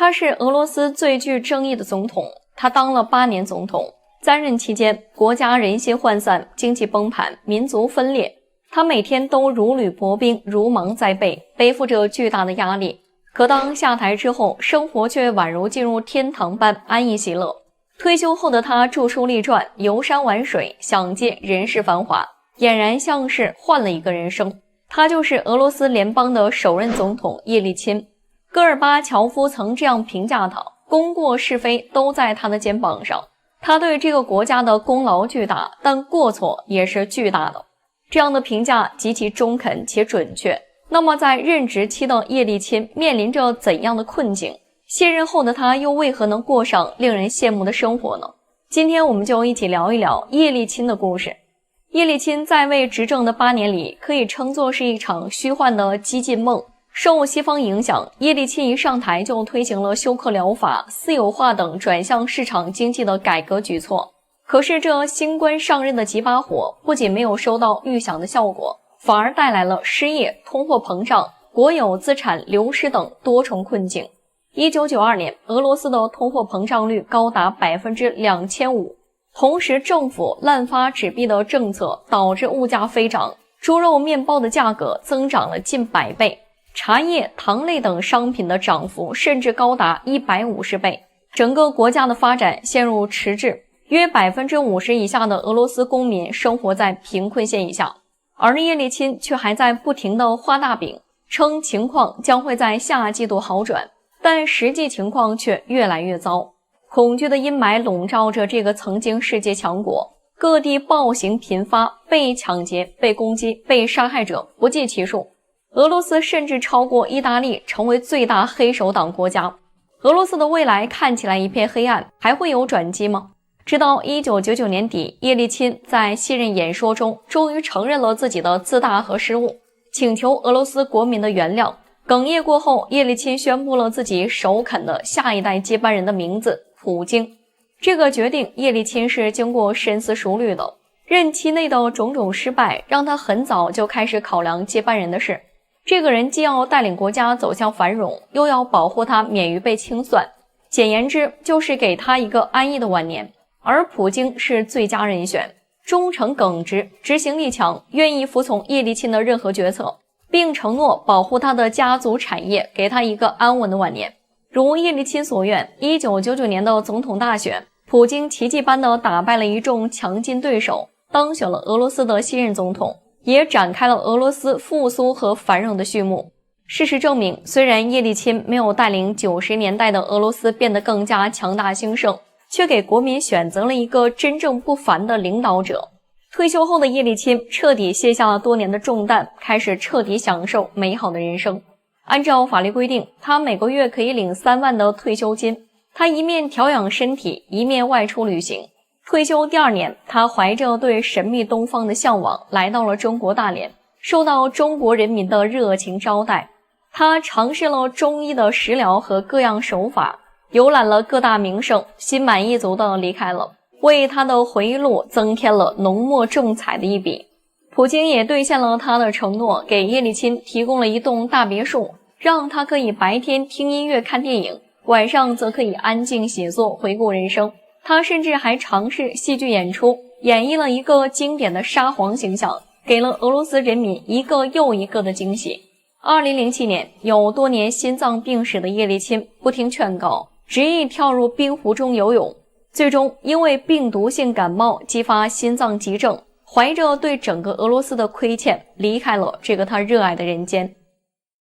他是俄羅斯最具爭議的總統，他當了8年總統，在任期間，國家人心渙散，經濟崩盤，民族分裂。他每天都如履薄冰，如芒在背，背負着巨大的壓力。可當下台之後，生活卻宛如進入天堂般安逸喜樂。退休後的他著書立傳，遊山玩水，享盡人世繁華，俨然像是換了一個人生。他就是俄羅斯聯邦的首任總統葉利欽。戈爾巴喬夫曾這樣評價他：功過是非都在他的肩膀上。他對這個國家的功勞巨大，但過錯也是巨大的。這樣的評價極其中肯且準確。那麼在任職期的葉利欽面臨着怎樣的困境？卸任後的他又為何能過上令人羨慕的生活呢？今天我們就一起聊一聊葉利欽的故事。葉利欽在位執政的8年裡，可以稱作是一場虛幻的激進夢。受西方影響，葉利欽一上台就推行了休克療法、私有化等轉向市場經濟的改革舉措。可是這新官上任的幾把火不僅沒有收到預想的效果，反而帶來了失業、通貨膨脹、國有資產流失等多重困境。1992年，俄羅斯的通貨膨脹率高達 2500%， 同時政府濫發紙幣的政策導致物價飛漲，豬肉、麵包的價格增長了近100倍，茶葉、糖類等商品的漲幅甚至高達150倍，整個國家的發展陷入遲滯。約 50% 以下的俄羅斯公民生活在貧困線以下，而葉利欽卻還在不停地畫大餅，稱情況將會在下季度好轉，但實際情況卻越來越糟。恐懼的陰霾籠罩着這個曾經世界強國，各地暴行頻發，被搶劫、被攻擊、被殺害者不計其數。俄羅斯甚至超過意大利，成為最大黑手黨國家。俄羅斯的未來看起來一片黑暗，還會有轉機嗎？直到1999年底，葉利欽在卸任演說中終於承認了自己的自大和失誤，請求俄羅斯國民的原諒。哽咽過後，葉利欽宣布了自己首肯的下一代接班人的名字——普京。這個決定，葉利欽是經過深思熟慮的。任期內的種種失敗，讓他很早就開始考量接班人的事。這個人既要帶領國家走向繁榮，又要保護他免於被清算。簡言之，就是給他一個安逸的晚年。而普京是最佳人選，忠誠耿直，執行力強，願意服從葉利欽的任何決策，並承諾保護他的家族產業，給他一個安穩的晚年。如葉利欽所願，1999年的總統大選，普京奇蹟般地打敗了一眾強勁對手，當選了俄羅斯的新任總統，也展開了俄羅斯復甦和繁榮的序幕。事實證明，雖然葉利欽沒有帶領90年代的俄羅斯變得更加強大興盛，卻給國民選擇了一個真正不凡的領導者。退休後的葉利欽徹底卸下了多年的重擔，開始徹底享受美好的人生。按照法律規定，他每個月可以領3萬的退休金。他一面調養身體，一面外出旅行。退休第2年，他懷着對神秘東方的向往，來到了中國大連，受到中國人民的熱情招待。他嘗試了中醫的食療和各樣手法，遊覽了各大名勝，心滿意足地離開了，為他的回憶錄增添了濃墨重彩的一筆。普京也兌現了他的承諾，給葉利欽提供了一棟大別墅，讓他可以白天聽音樂看電影，晚上則可以安靜寫作回顧人生。他甚至還嘗試戲劇演出，演繹了一個經典的沙皇形象，給了俄羅斯人民一個又一個的驚喜。2007年，有多年心臟病史的葉利欽不聽勸告，執意跳入冰湖中游泳，最終因為病毒性感冒激發心臟急症，懷着對整個俄羅斯的虧欠，離開了這個他熱愛的人間。